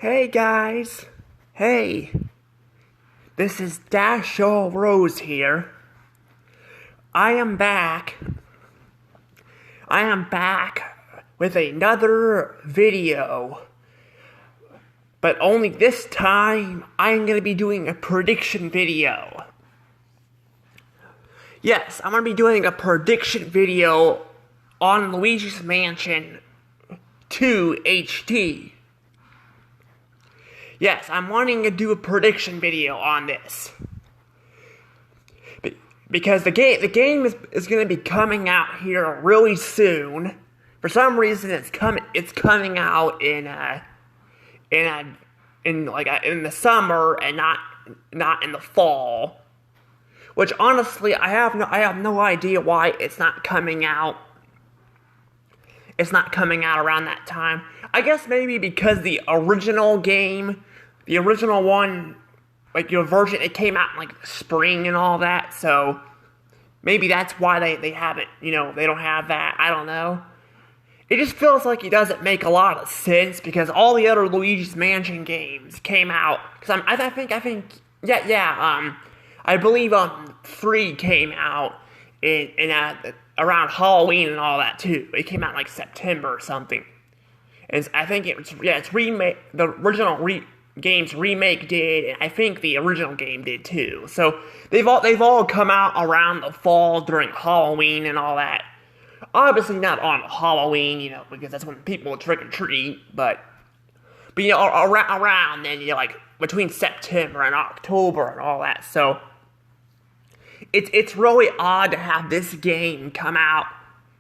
Hey guys, hey, this is Dashaw Rose here. I am back with another video, but only this time I'm going to be doing a prediction video. Yes, I'm going to be doing a prediction video on Luigi's Mansion 2 HD. Yes, I'm wanting to do a prediction video on this. Because the game is going to be coming out here really soon. For some reason, it's coming out in the summer and not in the fall. Which honestly, I have no idea why it's not coming out. It's not coming out around that time. I guess maybe because the original game, the original one, like your version, it came out in like the spring and all that, so maybe that's why they haven't, they don't have that. I don't know. It just feels like it doesn't make a lot of sense because all the other Luigi's Mansion games came out. Because I believe 3 came out in around Halloween and all that too. It came out in like September or something. And I think it's remake. The original game's remake did, and I think the original game did too. So they've all come out around the fall during Halloween and all that. Obviously not on Halloween, because that's when people trick or treat. But around then, like between September and October and all that. So it's really odd to have this game come out,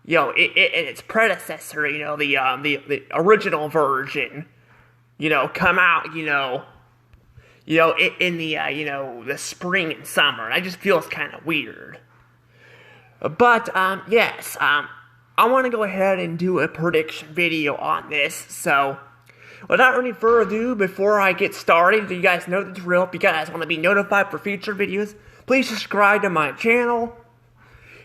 and its predecessor, the original version, come out, in the spring and summer. It just feels kind of weird. But, yes, I want to go ahead and do a prediction video on this, so without any further ado, before I get started, you guys know the drill. If you guys want to be notified for future videos, please subscribe to my channel.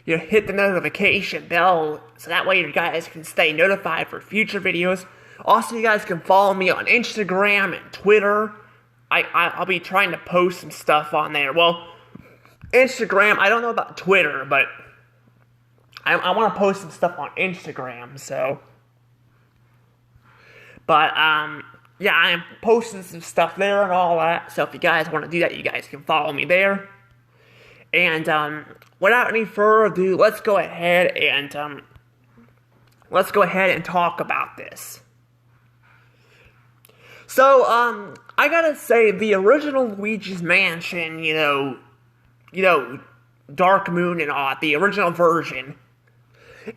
Hit the notification bell so that way you guys can stay notified for future videos. Also, you guys can follow me on Instagram and Twitter. I'll be trying to post some stuff on there. Well, Instagram, I don't know about Twitter, but I want to post some stuff on Instagram, so. But, yeah, I am posting some stuff there and all that. So if you guys want to do that, you guys can follow me there. And, without any further ado, let's go ahead and talk about this. So, I gotta say, the original Luigi's Mansion, Dark Moon and all, the original version,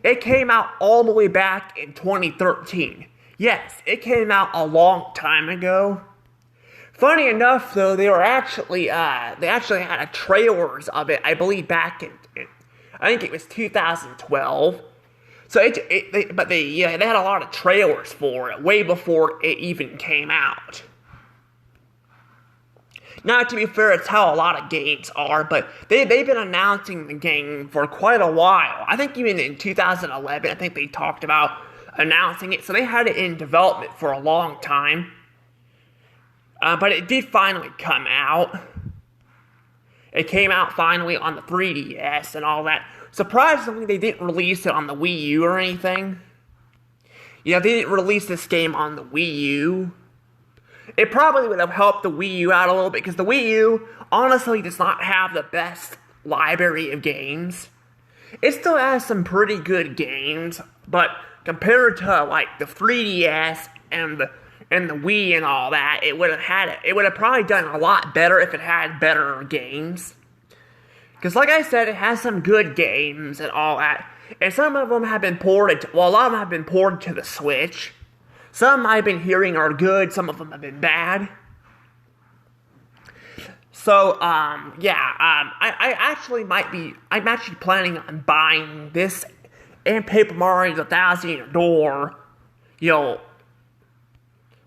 it came out all the way back in 2013. Yes, it came out a long time ago. Funny enough, though, they actually had a trailers of it, I believe, back in I think it was 2012. So they had a lot of trailers for it way before it even came out. Now, to be fair, it's how a lot of games are, but they've been announcing the game for quite a while. I think even in 2011, I think they talked about announcing it, so they had it in development for a long time. But it did finally come out. It came out finally on the 3DS and all that. Surprisingly, they didn't release it on the Wii U or anything. They didn't release this game on the Wii U. It probably would have helped the Wii U out a little bit, because the Wii U, honestly, does not have the best library of games. It still has some pretty good games, but compared to, like, the 3DS and the Wii and all that, it would have probably done a lot better if it had better games. Because like I said, it has some good games and all that. And some of them have been ported, a lot of them have been ported to the Switch. Some I've been hearing are good, some of them have been bad. So, I'm actually planning on buying this and Paper Mario The Thousand Year Door,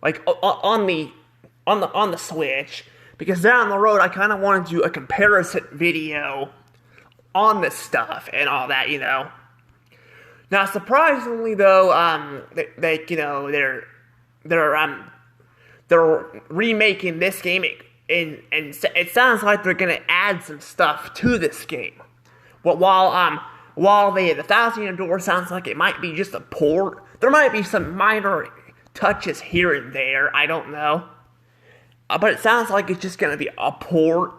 like on the Switch, because down the road I kind of want to do a comparison video on this stuff and all that, Now, surprisingly though, they're remaking this game, and it sounds like they're gonna add some stuff to this game. But while the Thousand Year Door sounds like it might be just a port, there might be some minor touches here and there. I don't know, but it sounds like it's just gonna be a port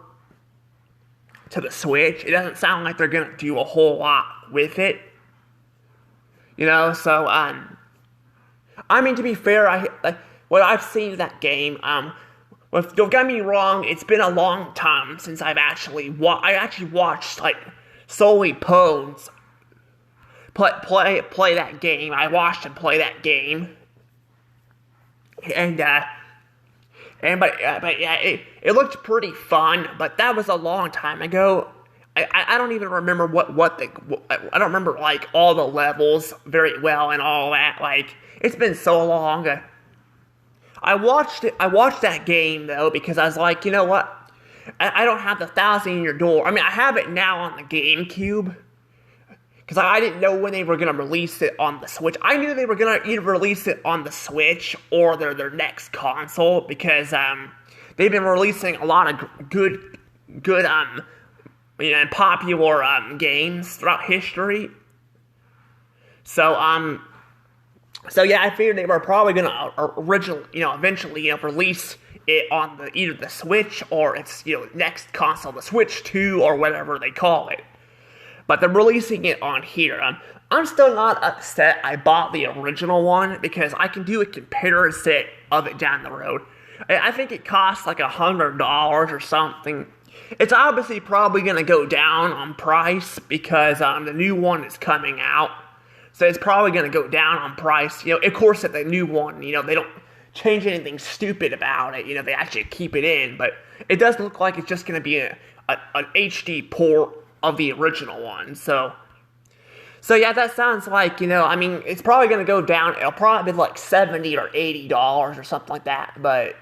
to the Switch. It doesn't sound like they're gonna do a whole lot with it. So I mean, to be fair, what I've seen of that game, don't get me wrong, it's been a long time since I've actually watched like solely Pones play that game. I watched him play that game, but yeah, it looked pretty fun. But that was a long time ago. I don't even remember I don't remember like all the levels very well and all that. Like, it's been so long. I watched that game though because I was like, you know what? I don't have the Thousand Year Door. I mean, I have it now on the GameCube because I didn't know when they were gonna release it on the Switch. I knew they were gonna either release it on the Switch or their next console because they've been releasing a lot of good popular games throughout history. So yeah, I figured they were probably gonna eventually release it on either the Switch or its next console, the Switch 2 or whatever they call it. But they're releasing it on here. I'm still not upset I bought the original one because I can do a comparison of it down the road. I think it costs like $100 or something. It's obviously probably going to go down on price because the new one is coming out. So it's probably going to go down on price. Of course, at the new one, they don't change anything stupid about it. They actually keep it in. But it does look like it's just going to be an HD port of the original one. So yeah, that sounds like, I mean, it's probably going to go down. It'll probably be like $70 or $80 or something like that. But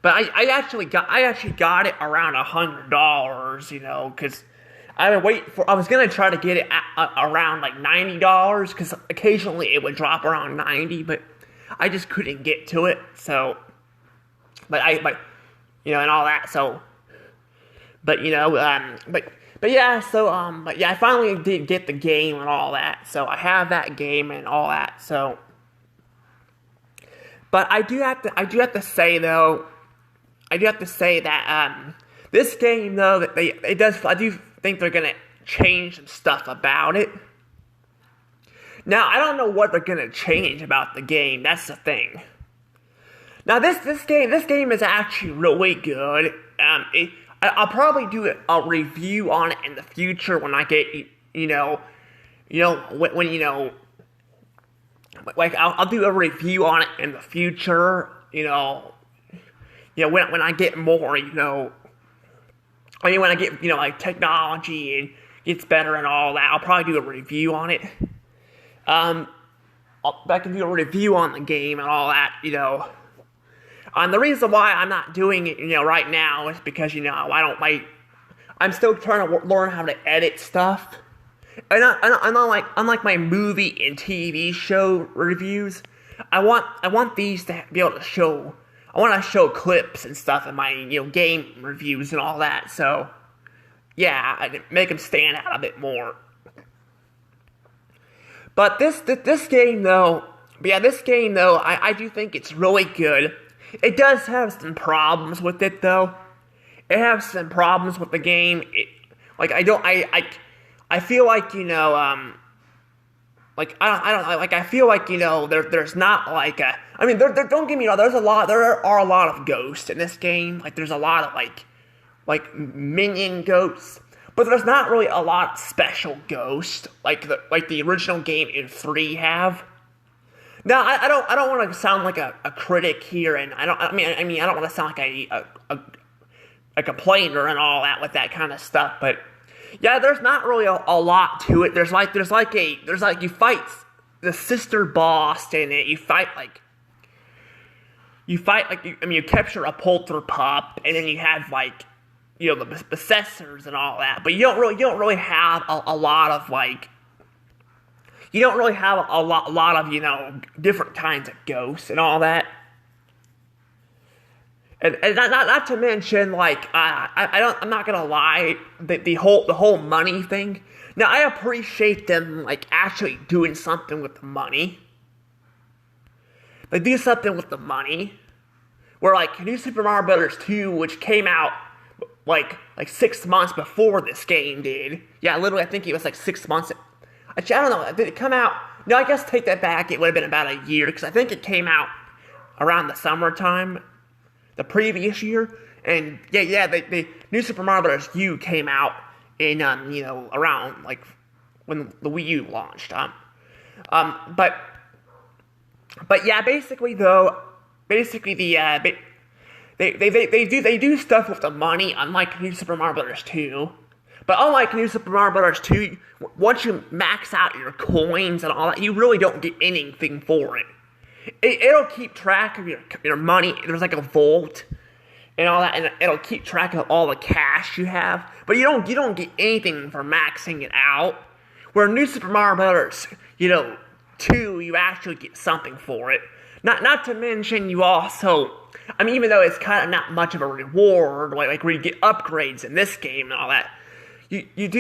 I actually got it around $100, because I was gonna try to get it at around like $90, because occasionally it would drop around 90, but I just couldn't get to it. So, but and all that. So, but yeah. So but yeah, I finally did get the game and all that. So I have that game and all that. So, but I do have to say though. I do have to say that this game, though, that I do think they're gonna change some stuff about it. Now, I don't know what they're gonna change about the game. That's the thing. Now, this game is actually really good. I'll probably do a review on it in the future when I get I'll do a review on it in the future. When I get more, when I get, like technology and gets better and all that, I'll probably do a review on it. I can do a review on the game and all that, And the reason why I'm not doing it, right now is because, I'm still trying to learn how to edit stuff. And unlike my movie and TV show reviews, I want these to be able to show. I want to show clips and stuff in my, game reviews and all that. So, yeah, I make them stand out a bit more. But this game though, I do think it's really good. It does have some problems with it though. It has some problems with the game. I feel like, I feel like, there's not like a, don't get me wrong, there are a lot of ghosts in this game. Like, there's a lot of, like minion ghosts. But there's not really a lot of special ghosts, like the original game in 3 have. Now, I don't want to sound like a critic here, and I don't want to sound like a complainer and all that with that kind of stuff, but yeah, there's not really a lot to it. There's like you fight the sister boss in it. You capture a polterpup, and then you have the possessors and all that. But you don't really have a lot of different kinds of ghosts and all that. And not to mention, like, I'm not gonna lie, the whole money thing. Now, I appreciate them, like, actually doing something with the money. They do something with the money. Where, like, New Super Mario Bros. 2, which came out, like 6 months before this game did. Yeah, literally, I think it was, like, 6 months. Actually, I don't know, did it come out? No, I guess take that back, it would have been about a year, because I think it came out around the summertime, the previous year, and the New Super Mario Bros. U came out in, around, like, when the Wii U launched, but yeah, basically, though, they do stuff with the money, unlike New Super Mario Bros. 2. But unlike New Super Mario Bros. 2, once you max out your coins and all that, you really don't get anything for it. It'll keep track of your money. There's like a vault and all that, and it'll keep track of all the cash you have. But you don't get anything for maxing it out. Where New Super Mario Bros. 2, you actually get something for it. Not to mention, you also, I mean, even though it's kind of not much of a reward, like where you get upgrades in this game and all that, they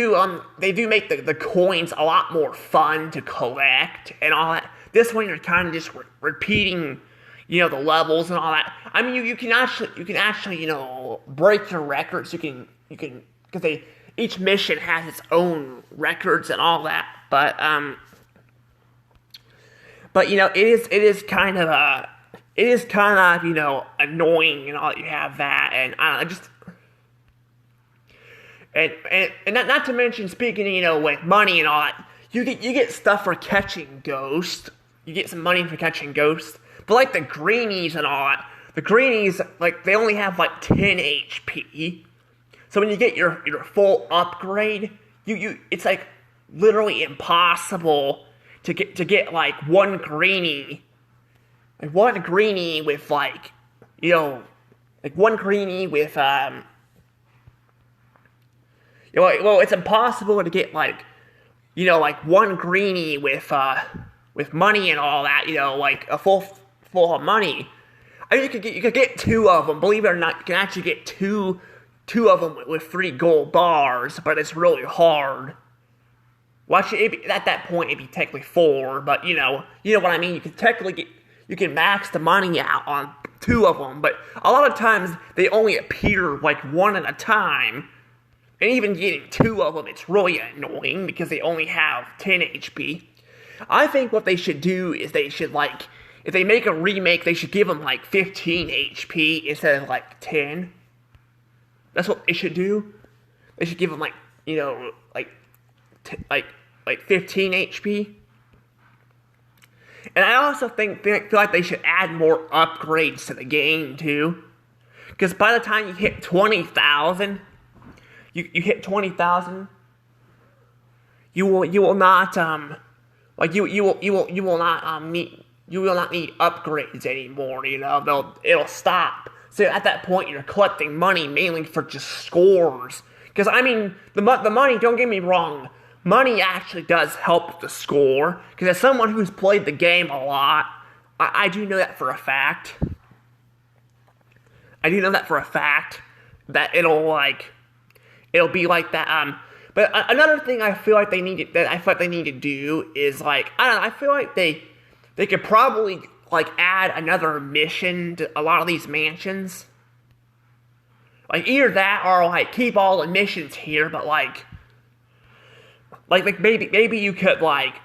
do make the coins a lot more fun to collect and all that. This one, you're kind of just repeating, the levels and all that. I mean, you can actually, break your records. You can, because each mission has its own records and all that. But it is kind of annoying and all that you have that, and I just. And not to mention, speaking, with money and all that, you get stuff for catching ghosts. You get some money for catching ghosts. But like the greenies and all that, the greenies, like, they only have like 10 HP. So when you get your full upgrade, it's like literally impossible to get like one greenie. Like one greenie with like one greenie with well, it's impossible to get like one greenie with money and all that, like a full of money. I mean, you could get 2 of them. Believe it or not, you can actually get two of them with 3 gold bars, but it's really hard. Well, actually, at that point, it'd be technically 4, but you know what I mean. You can max the money out on 2 of them, but a lot of times they only appear like 1 at a time. And even getting 2 of them, it's really annoying because they only have 10 HP. I think what they should do is they should, like, if they make a remake, they should give them like 15 HP instead of like 10. That's what they should do. They should give them like 15 HP. And I also feel like they should add more upgrades to the game too. Because by the time you hit 20,000, you hit 20,000, you will not need upgrades anymore. It'll stop. So at that point, you're collecting money mainly for just scores. Because I mean, the money. Don't get me wrong. Money actually does help with the score. Because as someone who's played the game a lot, I do know that for a fact. I do know that for a fact that it'll be like that. But another thing I feel like they need to do is like, I don't know. I feel like they could probably like add another mission to a lot of these mansions. Like either that or like keep all the missions here, but like maybe you could like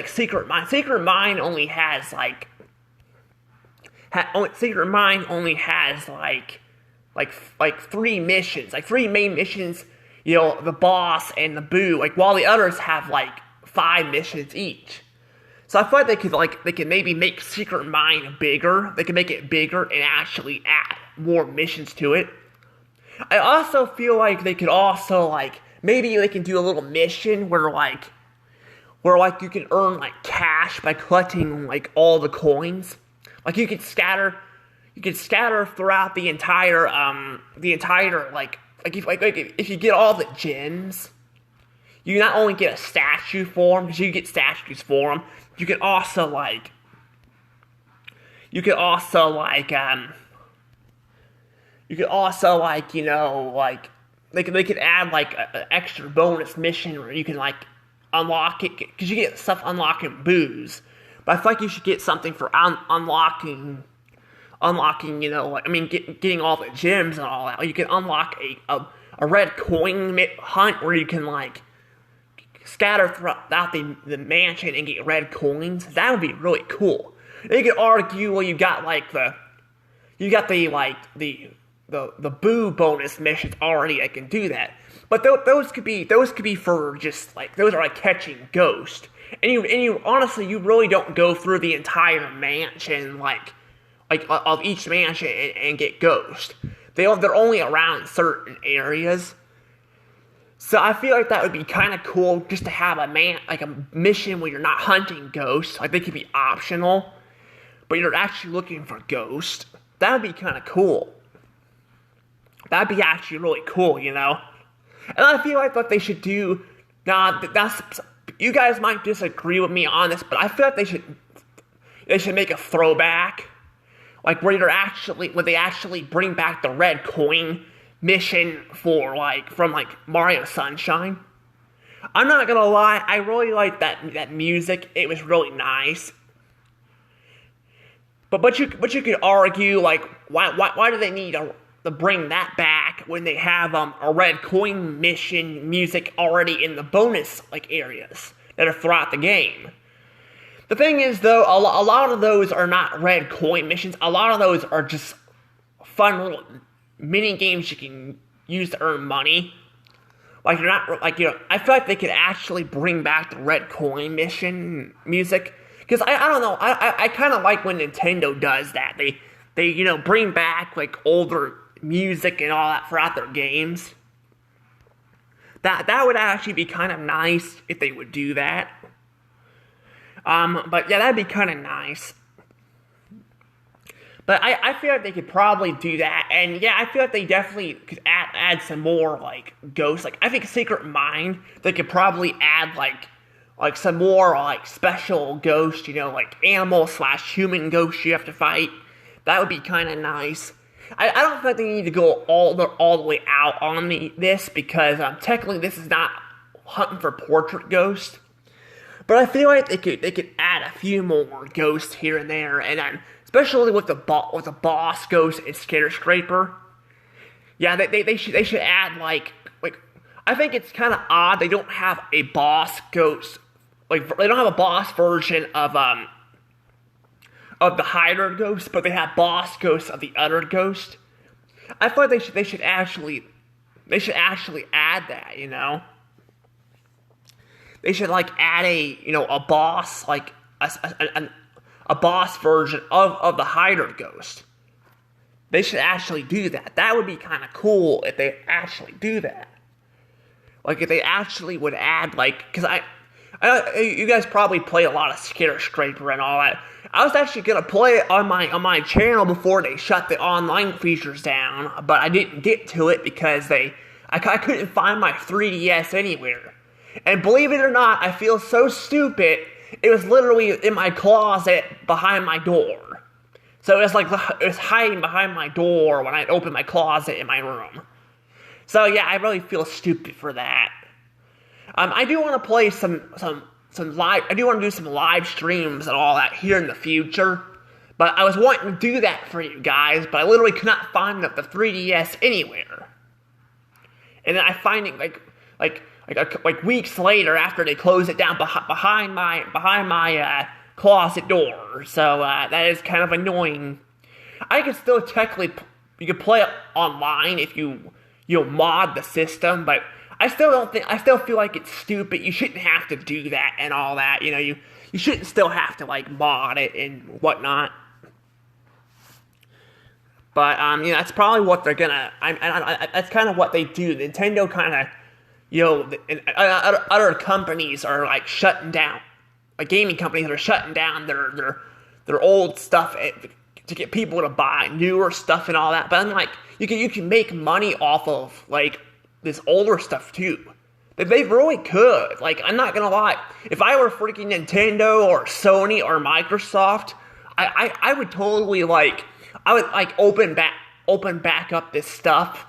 Secret Mine. Secret Mine only has Secret Mine only has like 3 missions, like 3 main missions. The boss and the boo, like, while the others have, like, 5 missions each. So I feel like they could maybe make Secret Mine bigger. They could make it bigger and actually add more missions to it. I also feel like they could also, like, maybe they can do a little mission where you can earn, like, cash by collecting, like, all the coins. Like, you could scatter throughout the entire, if you get all the gems, you not only get a statue for them, because you get statues for them, you can also You could also like like they could add like an extra bonus mission where you can like unlock it because you get stuff unlocking booze. But I feel like you should get something for unlocking, like, I mean, getting all the gems and all that. Like, you can unlock a red coin hunt where you can, like, scatter throughout the mansion and get red coins. That would be really cool. And you could argue, well, you got the boo bonus missions already that can do that. But those could be for just, like, those are like catching ghosts. And you honestly, you really don't go through the entire mansion, like of each mansion and get ghosts. They're only around certain areas. So I feel like that would be kind of cool just to have a mission where you're not hunting ghosts. Like, they could be optional, but you're actually looking for ghosts. That would be kind of cool. That'd be actually really cool, And I feel like what they should do. You guys might disagree with me on this, but I feel like they should make a throwback. Like, where they actually bring back the red coin mission from Mario Sunshine. I'm not gonna lie, I really like that music. It was really nice. But you could argue, like, why do they need to bring that back when they have a red coin mission music already in the bonus areas that are throughout the game? The thing is, though, a lot of those are not red coin missions. A lot of those are just fun little mini games you can use to earn money. I feel like they could actually bring back the red coin mission music. Because I don't know, I kind of like when Nintendo does that. They bring back older music and all that throughout their games. That would actually be kind of nice if they would do that. But yeah, that'd be kind of nice. But I feel like they could probably do that, and yeah, I feel like they definitely could add some more ghosts. I think Secret Mine, they could probably add some more special ghosts, animal/human ghosts you have to fight. That would be kind of nice. I don't think they need to go all the way out on this because technically this is not hunting for portrait ghosts. But I feel like they could add a few more ghosts here and there, and then especially with the boss ghost and Skitter Scraper. Yeah, they should add I think it's kind of odd they don't have a boss ghost, they don't have a boss version of the Hider ghost, but they have boss ghosts of the other ghost. I feel like they should actually add that, They should add a boss a boss version of the Hider ghost. They should actually do that. That would be kind of cool if they actually do that. If they actually would add because you guys probably play a lot of Skitter Scraper and all that. I was actually gonna play it on my channel before they shut the online features down, but I didn't get to it because I couldn't find my 3DS anywhere. And believe it or not, I feel so stupid. It was literally in my closet behind my door. So it was hiding behind my door when I opened my closet in my room. So yeah, I really feel stupid for that. I do want to play some live. I do want to do some live streams and all that here in the future. But I was wanting to do that for you guys, but I literally could not find the 3DS anywhere. And then I find it weeks later after they close it down behind my closet door. So that is kind of annoying. I can still technically you can play it online if you mod the system, but I still feel like it's stupid. You shouldn't have to do that and all that. You shouldn't still have to mod it and whatnot. But that's probably what they're gonna. That's kind of what they do. Nintendo kind of, other companies are shutting down. Gaming companies are shutting down their old stuff to get people to buy newer stuff and all that. But I'm you can make money off of this older stuff too. They really could. I'm not gonna lie. If I were freaking Nintendo or Sony or Microsoft, I would totally open back open back up this stuff,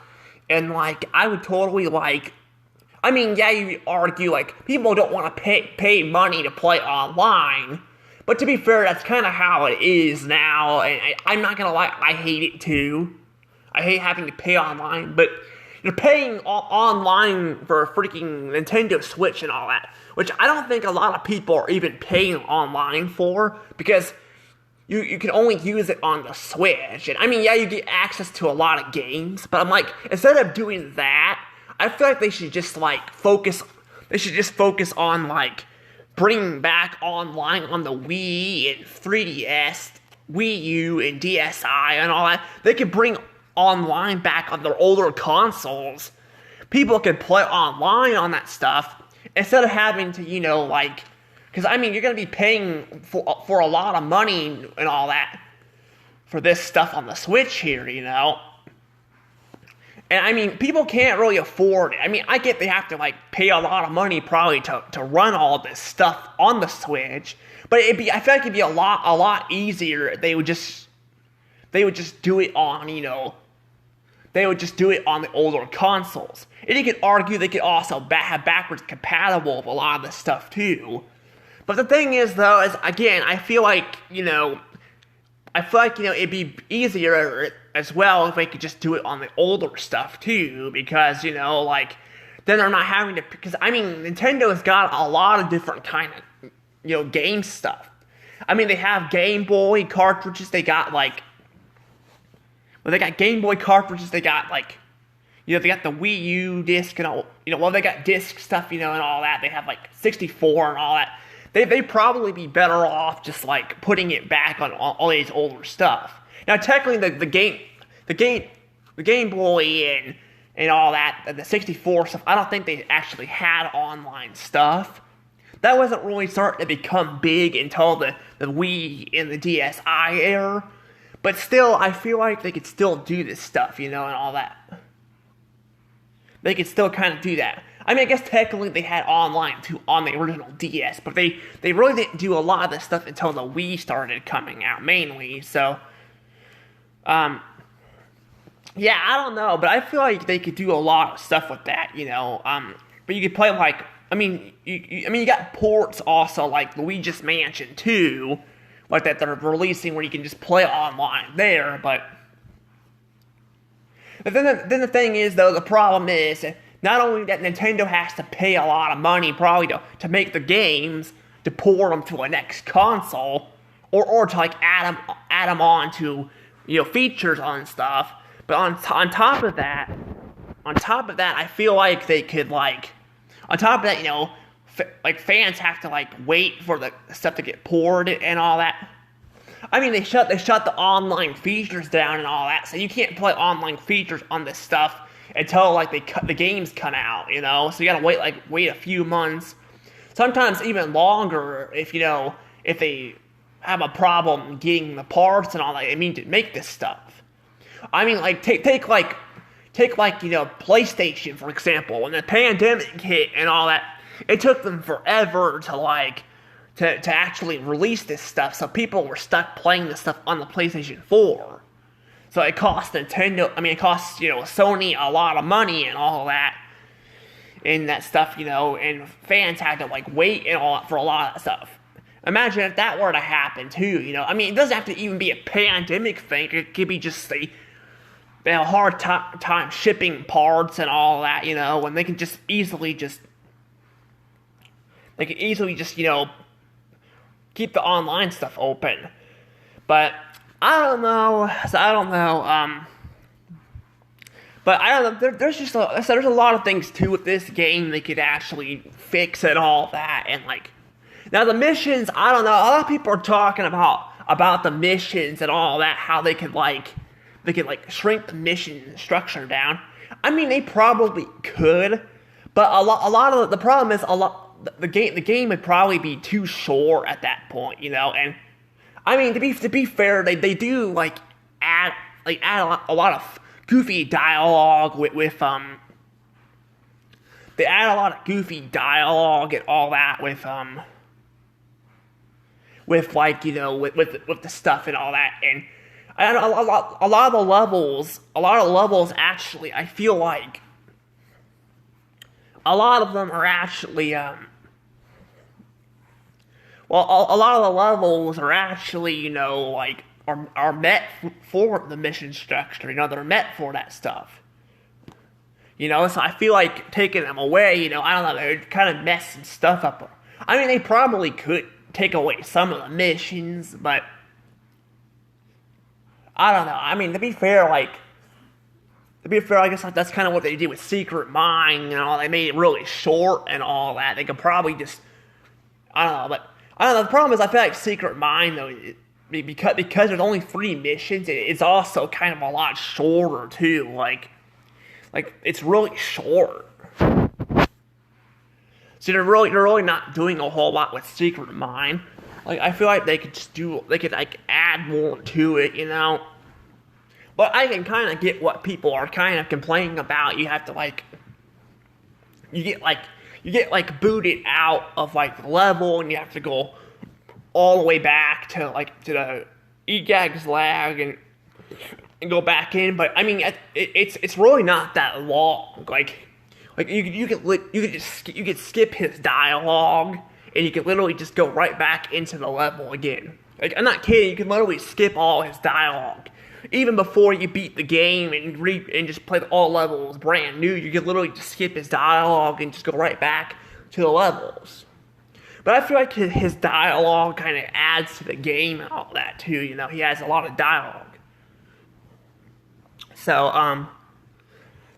and like I would totally like. I mean, yeah, you argue like people don't want to pay money to play online, but to be fair, that's kind of how it is now. And I'm not gonna lie, I hate it too. I hate having to pay online, but you're paying online for a freaking Nintendo Switch and all that, which I don't think a lot of people are even paying online for, because you can only use it on the Switch. And I mean, yeah, you get access to a lot of games, but I'm like, instead of doing that, I feel like they should just like focus. They should just focus on like bringing back online on the Wii and 3DS, Wii U and DSi and all that. They could bring online back on their older consoles. People could play online on that stuff instead of having to, like, because I mean, you're gonna be paying for a lot of money and all that for this stuff on the Switch here, And I mean, people can't really afford it. I mean, I get they have to like pay a lot of money probably to run all this stuff on the Switch, but I feel like it'd be a lot easier. They would just do it on, they would just do it on the older consoles. And you could argue they could also have backwards compatible with a lot of this stuff too. But the thing is, though, is again, I feel like, it'd be easier as well if they could just do it on the older stuff too, because, then they're not having to, because, I mean, Nintendo's got a lot of different kind of, game stuff. I mean, they have Game Boy cartridges, they got, they got Game Boy cartridges, they got, they got the Wii U disc and all, they got disc stuff, and all that. They have, 64 and all that. They'd probably be better off just, putting it back on all these older stuff. Now, technically, the Game Boy and all that, the 64 stuff, I don't think they actually had online stuff. That wasn't really starting to become big until the Wii and the DSi era. But still, I feel like they could still do this stuff, and all that. They could still kind of do that. I mean, I guess technically they had online too on the original DS, but they really didn't do a lot of this stuff until the Wii started coming out, mainly. So, yeah, I don't know, but I feel like they could do a lot of stuff with that, But you could play you got ports also, like Luigi's Mansion 2, that they're releasing where you can just play online there, but then the thing is, though, the problem is not only that Nintendo has to pay a lot of money probably to make the games, to port them to a next console, or to add them on to features on stuff. But on top of that, I feel like they could on top of that, fans have to wait for the stuff to get ported and all that. I mean, they shut the online features down and all that, so you can't play online features on this stuff until the games come out, So you gotta wait a few months, sometimes even longer if they have a problem getting the parts and all that. To make this stuff. I mean, take PlayStation for example. When the pandemic hit and all that, it took them forever to actually release this stuff, so people were stuck playing this stuff on the PlayStation 4. So it cost Sony a lot of money and all that, and that stuff, and fans had to wait and all that for a lot of that stuff. Imagine if that were to happen too, it doesn't have to even be a pandemic thing. It could be just they have a hard time shipping parts and all that, when they can just easily keep the online stuff open. But I don't know. But I don't know. There's a lot of things too with this game they could actually fix and all that. And now the missions, I don't know. A lot of people are talking about the missions and all that. How they could shrink the mission structure down. I mean, they probably could, but a lot of the problem is the game would probably be too short at that point, And I mean, to be fair, they do add a lot of goofy dialogue with they add a lot of goofy dialogue and all that with the stuff and all that. And A lot of the levels, actually, I feel like a lot of them are actually, a lot of the levels are actually, like, are met for the mission structure, they're met for that stuff. So I feel like taking them away, I don't know, they're kind of messing stuff up. I mean, they probably could take away some of the missions, but I don't know. I mean, to be fair, I guess that's kind of what they did with Secret Mine, they made it really short and all that. They could probably just, I don't know, but I don't know, the problem is I feel like Secret Mine, though, because there's only 3 missions, it's also kind of a lot shorter, too, like, it's really short. So they're really not doing a whole lot with Secret Mine. Like, I feel like they could add more to it, But I can kind of get what people are kind of complaining about. You have to, you get booted out of, the level, and you have to go all the way back to the EGAG's lag and go back in. But, I mean, it's really not that long. You could skip his dialogue, and you could literally just go right back into the level again. I'm not kidding, you can literally skip all his dialogue. Even before you beat the game and just play all levels brand new, you could literally just skip his dialogue and just go right back to the levels. But I feel like his dialogue kind of adds to the game and all that too, he has a lot of dialogue. So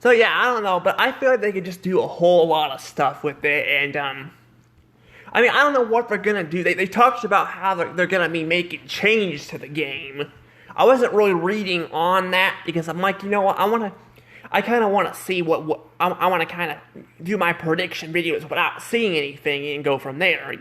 yeah, I don't know, but I feel like they could just do a whole lot of stuff with it, and I mean, I don't know what they're gonna do. They talked about how they're gonna be making changes to the game. I wasn't really reading on that because I'm like, what, I kind of want to see what I want to kind of do my prediction videos without seeing anything and go from there,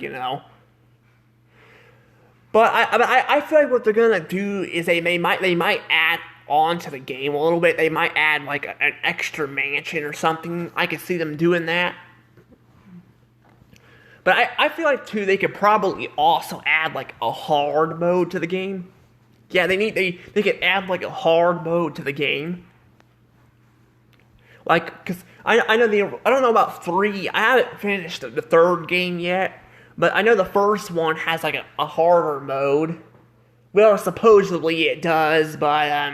But I feel like what they're gonna do is they might add on to the game a little bit. They might add an extra mansion or something. I could see them doing that. But I feel like too they could probably also add a hard mode to the game. Yeah, they could add a hard mode to the game. Cause I don't know about 3. I haven't finished the 3rd game yet, but I know the first one has a harder mode. Well, supposedly it does, but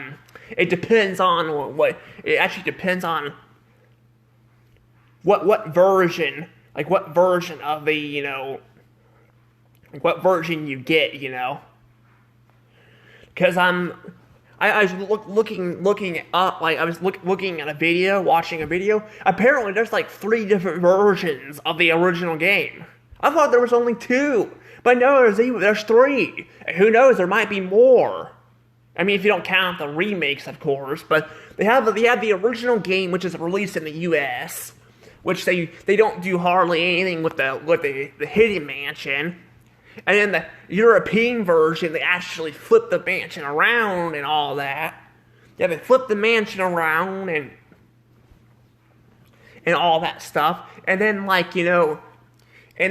it depends on what. It actually depends on what version, what version of the what version you get, Because I was looking up, I was looking at a video, watching a video. Apparently, there's 3 different versions of the original game. I thought there was only 2, but no, there's 3. Who knows? There might be more. I mean, if you don't count the remakes, of course. But they have the original game, which is released in the U.S., which they don't do hardly anything with the Hidden Mansion. And then the European version, they actually flip the mansion around and all that. Yeah, they flip the mansion around and all that stuff. And then, and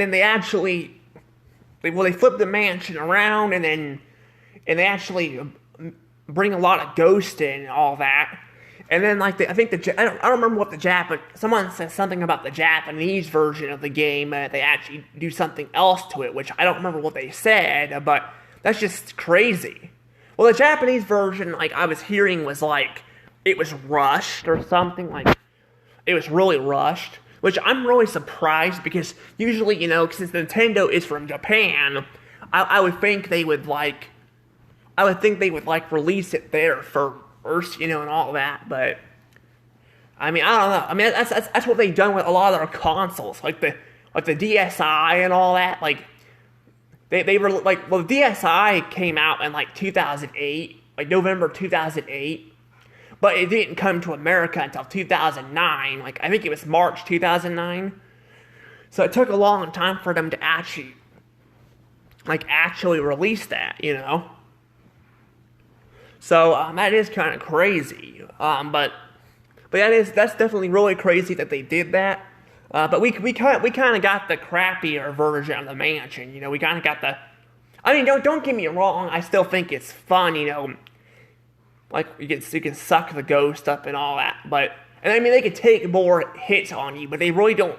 then they actually, they flip the mansion around and they actually bring a lot of ghosts in and all that. And then, I don't remember what someone said something about the Japanese version of the game, they actually do something else to it, which I don't remember what they said, but that's just crazy. Well, the Japanese version, I was hearing was, it was rushed or something, it was really rushed, which I'm really surprised, because usually, since Nintendo is from Japan, I would think they would, release it there first, and all that, but I mean, I don't know. I mean, that's what they've done with a lot of their consoles, like the DSi and all that. They were the DSi came out in 2008, November 2008, but it didn't come to America until 2009. I think it was March 2009. So it took a long time for them to actually release that, So that is kind of crazy, but that's definitely really crazy that they did that. But we kind of got the crappier version of the mansion, We kind of got the. I mean, don't get me wrong. I still think it's fun, like you can suck the ghost up and all that. But and I mean they could take more hits on you, but they really don't.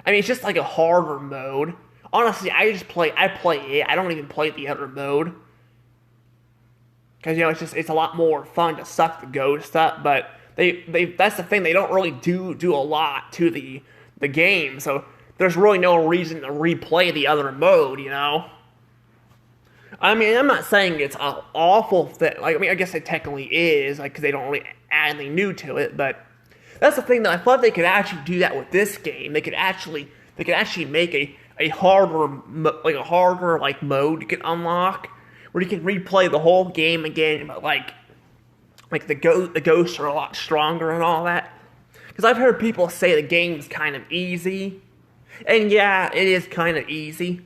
I mean it's just like a harder mode. Honestly, I play it. I don't even play the other mode because it's a lot more fun to suck the ghost up. But they that's the thing, they don't really do a lot to the game, so there's really no reason to replay the other mode. I mean, I'm not saying it's an awful thing. Like, I mean, I guess it technically is, like, because they don't really add anything new to it. But that's the thing that I thought they could actually do that with this game. They could actually make a harder mode you can unlock, where you can replay the whole game again. But like the ghosts are a lot stronger and all that. Because I've heard people say the game's kind of easy, and yeah, it is kind of easy.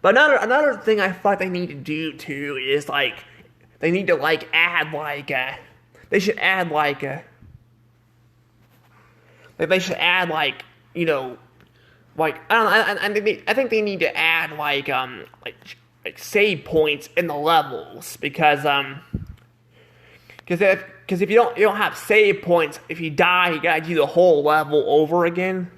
But another thing I thought they need to do too is like they need to like add like they should add like like I think they need to add like save points in the levels because if you don't have save points, if you die you gotta do the whole level over again.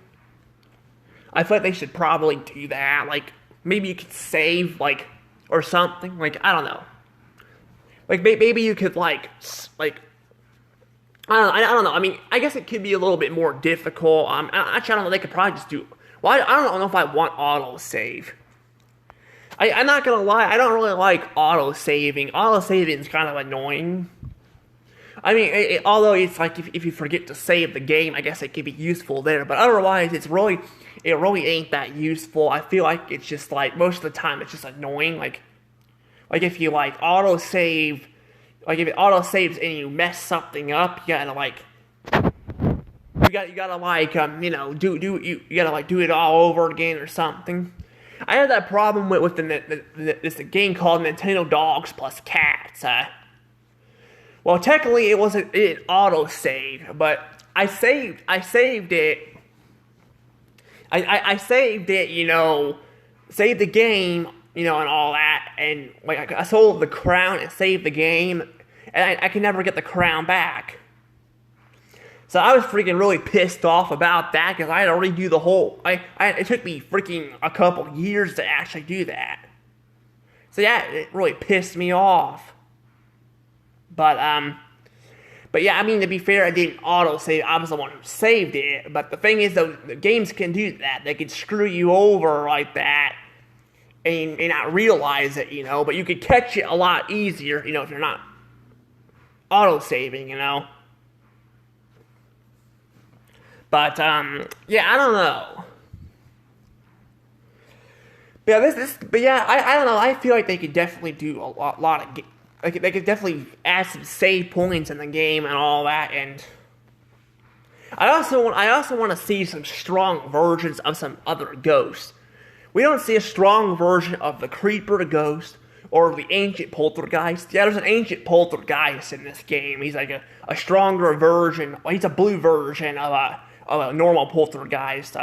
I feel like they should probably do that. Like maybe you could save like or something. Like I don't know. Like maybe you could like I don't know. I mean, I guess it could be a little bit more difficult. Actually, I don't know. They could probably just do. Well, I don't know if I want auto save. I'm not gonna lie. I don't really like auto saving. Auto saving is kind of annoying. I mean, although it's like if you forget to save the game, I guess it could be useful there. But otherwise, it really ain't that useful. I feel like it's just like most of the time it's just annoying. Like if you like auto save, like if it auto saves and you mess something up, you gotta like you gotta like you gotta like do it all over again or something. I had that problem with this game called Nintendo Dogs Plus Cats. Well, technically it wasn't an auto save, but I saved it. I saved it, saved the game, and all that, and like I sold the crown and saved the game, and I could never get the crown back. So I was freaking really pissed off about that because I had to redo the whole. It took me freaking a couple years to actually do that. So yeah, it really pissed me off. But yeah, I mean, to be fair, I didn't auto-save. I was the one who saved it. But the thing is, though, the games can do that. They can screw you over like that and not realize it, But you could catch it a lot easier, if you're not auto-saving, But, yeah, I don't know. But yeah, I don't know. I feel like they could definitely do a lot of... They could definitely add some save points in the game and all that, and I also want to see some strong versions of some other ghosts. We don't see a strong version of the Creeper Ghost or the Ancient Poltergeist. Yeah, there's an Ancient Poltergeist in this game. He's like a stronger version. Well, he's a blue version of a normal Poltergeist.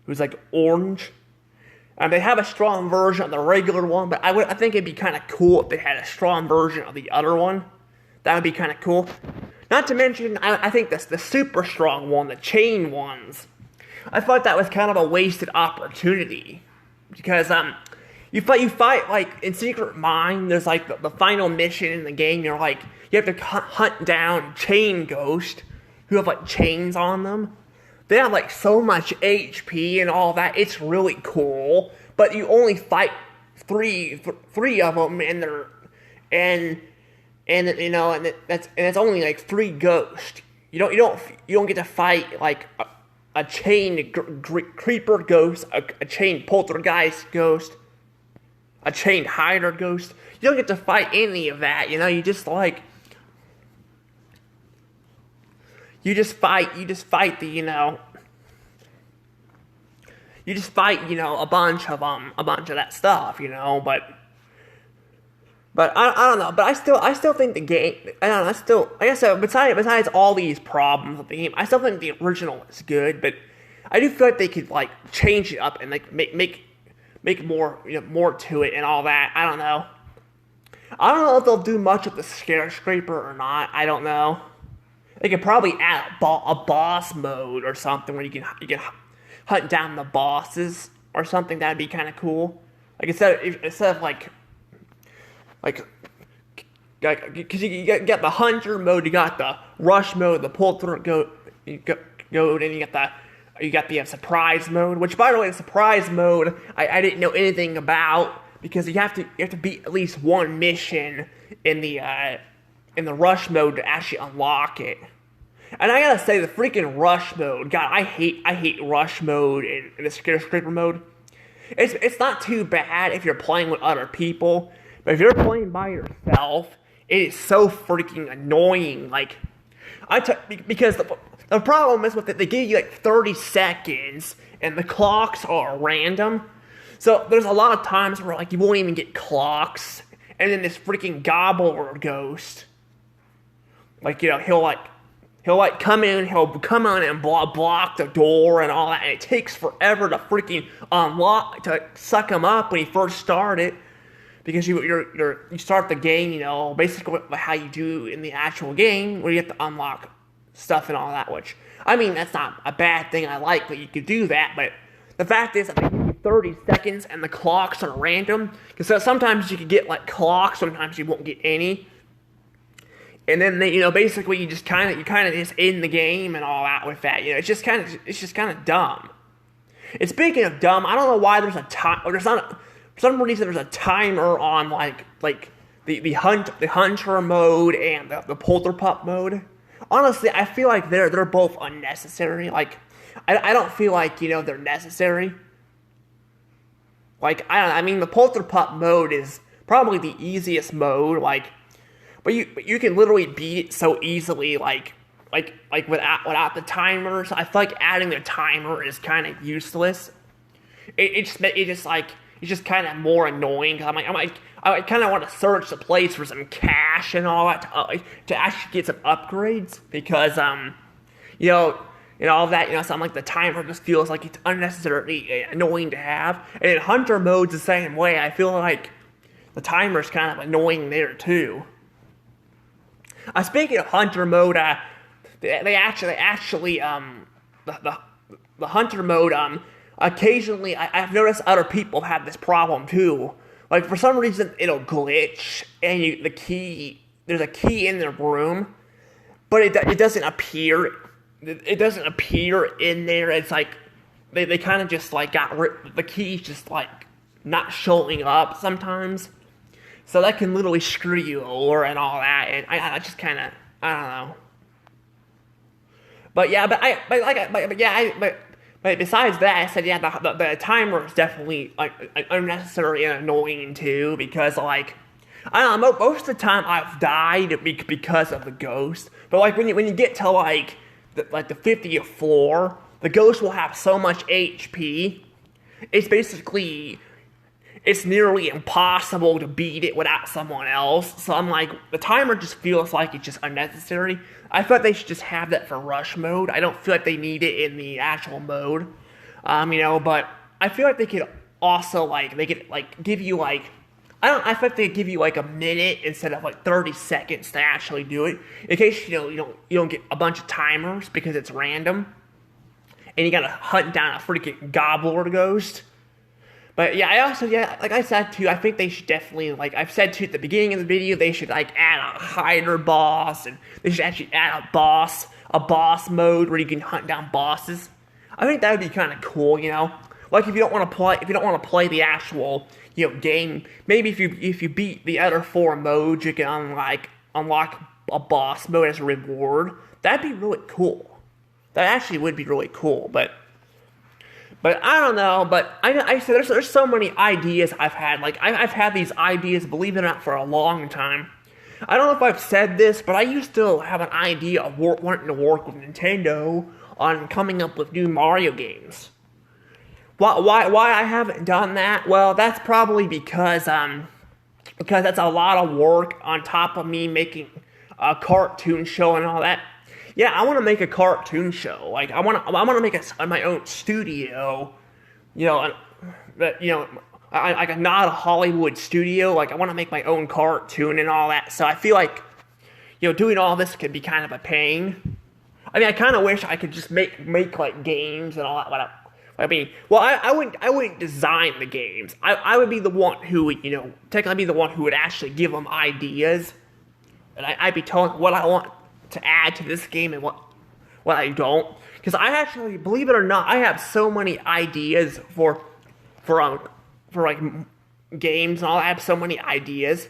Who's like orange. They have a strong version of the regular one, but I think it'd be kind of cool if they had a strong version of the other one. That would be kind of cool. Not to mention, I think the super strong one, the chain ones. I thought that was kind of a wasted opportunity because you fight like in Secret Mine. There's like the final mission in the game. You have to hunt down chain ghosts who have like chains on them. They have like so much HP and all that. It's really cool, but you only fight three of them, and that's only like 3 ghosts. You don't get to fight like a chained creeper ghost, a chained poltergeist ghost, a chained hider ghost. You don't get to fight any of that. You just like. You just fight the, you just fight, a bunch of that stuff, but I don't know, but I still think the game, I don't know, like I said, besides all these problems with the game, I still think the original is good, but I do feel like they could, like, change it up and, like, make more, more to it and all that, I don't know. I don't know if they'll do much with the skyscraper or not. I don't know. They could probably add a boss mode or something where you can hunt down the bosses or something. That'd be kind of cool. Like instead of like because you get the hunter mode, you got the rush mode, the polter go, and you got the surprise mode. Which, by the way, the surprise mode I didn't know anything about because you have to beat at least one mission in the rush mode to actually unlock it. And I gotta say, the freaking rush mode, God, I hate rush mode in the skyscraper mode. It's not too bad if you're playing with other people, but if you're playing by yourself, it is so freaking annoying. Like, because the problem is with it, they give you like 30 seconds, and the clocks are random. So there's a lot of times where like you won't even get clocks, and then this freaking gobbler ghost, like, you know, he'll come in and block the door and all that, and it takes forever to freaking to suck him up when he first started, because you start the game, you know, basically how you do in the actual game, where you have to unlock stuff and all that, which, I mean, that's not a bad thing. I like that you could do that, but the fact is that they give you 30 seconds and the clocks are random, because sometimes you can get like clocks, sometimes you won't get any. And then they, you know, basically you kind of just in the game and all that with that. You know, it's just kind of dumb. And speaking of dumb, I don't know why there's for some reason there's a timer on like the hunter mode and the polterpup mode. Honestly, I feel like they're both unnecessary. Like, I don't feel like, you know, they're necessary. Like, I mean, the polterpup mode is probably the easiest mode. Like, but you can literally beat it so easily, like without the timers. I feel like adding the timer is kind of useless. It's just kind of more annoying. I kind of want to search the place for some cash and all that to actually get some upgrades, because you know, and all of that, you know, something like the timer just feels like it's unnecessarily annoying to have. And in hunter mode's the same way. I feel like the timer's kind of annoying there too. Speaking of hunter mode, the hunter mode, occasionally I've noticed other people have this problem too. Like, for some reason it'll glitch, and there's a key in the room, but it doesn't appear. It doesn't appear in there. It's like they kind of just like the key's just like not showing up sometimes. So that can literally screw you over and all that, and I just kind of, I don't know. But yeah, but besides that, I said, yeah, the timer is definitely like unnecessary and annoying too, because like, I don't know, most of the time I've died because of the ghost. But like when you get to like the 50th floor, the ghost will have so much HP. It's nearly impossible to beat it without someone else. So I'm like, the timer just feels like it's just unnecessary. I thought they should just have that for rush mode. I don't feel like they need it in the actual mode. You know, but I feel like they could also give you I feel like they give you like a minute instead of like 30 seconds to actually do it, in case you don't get a bunch of timers because it's random, and you gotta hunt down a freaking gobbler ghost. But yeah, like I said too, I think they should definitely, like I've said too at the beginning of the video, they should like add a hider boss, and they should actually add a boss mode where you can hunt down bosses. I think that would be kind of cool, you know. Like if you don't want to play the actual, you know, game, maybe if you beat the other 4 modes, you can unlock a boss mode as a reward. That'd be really cool. That actually would be really cool, But I don't know, but I said there's so many ideas I've had. Like, I've had these ideas, believe it or not, for a long time. I don't know if I've said this, but I used to have an idea of wanting to work with Nintendo on coming up with new Mario games. Why I haven't done that? Well, that's probably because that's a lot of work on top of me making a cartoon show and all that. Yeah, I want to make a cartoon show. Like, I want to make my own studio, you know, like I'm not a Hollywood studio. Like I want to make my own cartoon and all that. So I feel like, doing all this could be kind of a pain. I mean, I kind of wish I could just make like games and all that. But I wouldn't design the games. I would be the one who would, technically be the one who would actually give them ideas, and I'd be telling what I want to add to this game and what I don't. Because I actually, believe it or not, I have so many ideas for like games and all. I have so many ideas.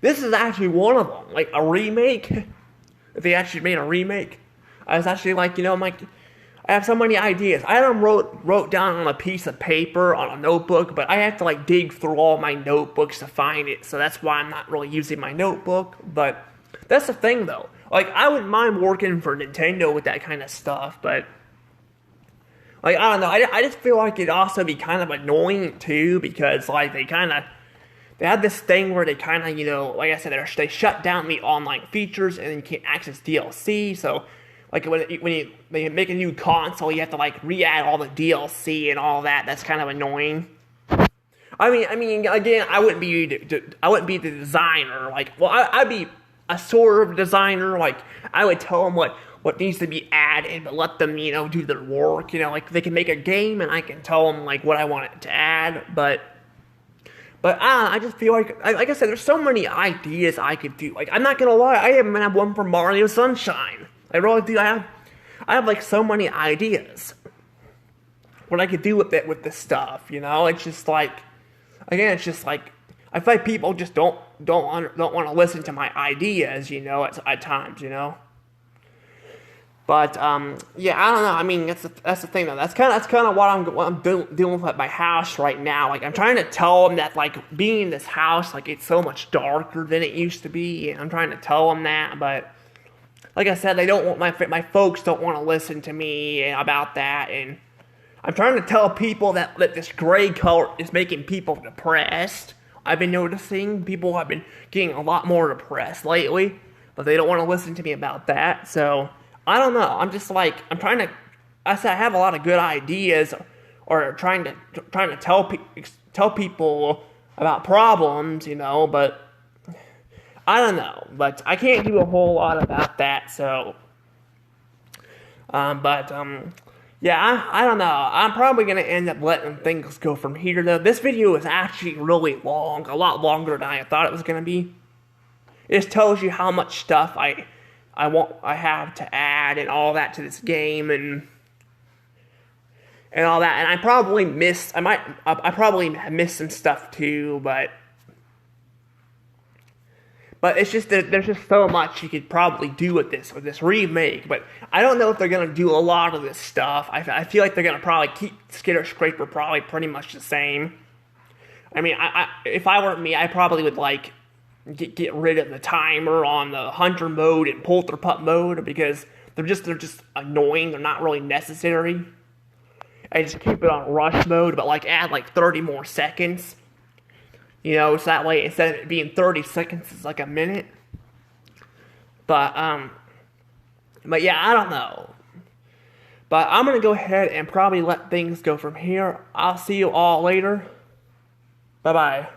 This is actually one of them, like a remake. If they actually made a remake, I was actually like, I have so many ideas. I had them wrote down on a piece of paper on a notebook, but I have to like dig through all my notebooks to find it. So that's why I'm not really using my notebook. But that's the thing, though. Like I wouldn't mind working for Nintendo with that kind of stuff, but like I don't know. I just feel like it'd also be kind of annoying too, because like they have this thing where they kind of, like I said, they shut down the online features and then you can't access DLC. So, like when they make a new console, you have to like re-add all the DLC and all that. That's kind of annoying. I mean, again, I wouldn't be the designer. Like, well, I'd be a sort of designer. Like, I would tell them what needs to be added, but let them, do their work. Like they can make a game and I can tell them like what I want it to add, But I just feel like I said, there's so many ideas I could do. Like, I'm not gonna lie, I even have one for Mario Sunshine. I really do. I have like so many ideas. What I could do with this stuff, It's just like, again, it's just like I feel like people just don't want to listen to my ideas, at times, But yeah, I don't know. I mean, that's the thing though. That's kind of what I'm dealing with at my house right now. Like I'm trying to tell them that like being in this house, like it's so much darker than it used to be. And I'm trying to tell them that, but like I said, they don't want my folks don't want to listen to me about that. And I'm trying to tell people that this gray color is making people depressed. I've been noticing people have been getting a lot more depressed lately, but they don't want to listen to me about that. So I don't know. I'm just like, I said I have a lot of good ideas, or trying to tell people about problems, but I don't know. But I can't do a whole lot about that. So, yeah, I don't know. I'm probably gonna end up letting things go from here. Though this video is actually really long, a lot longer than I thought it was gonna be. It just tells you how much stuff I have to add and all that to this game and all that. And I probably missed some stuff too, but it's just that there's just so much you could probably do with this remake. But I don't know if they're gonna do a lot of this stuff. I feel like they're gonna probably keep Skitter Scraper probably pretty much the same. I mean, if I were me, I probably would like get rid of the timer on the hunter mode and polter pup mode, because they're just annoying. They're not really necessary. I just keep it on rush mode, but like add like 30 more seconds. So that way instead of it being 30 seconds, it's like a minute. But yeah, I don't know. But I'm gonna go ahead and probably let things go from here. I'll see you all later. Bye bye.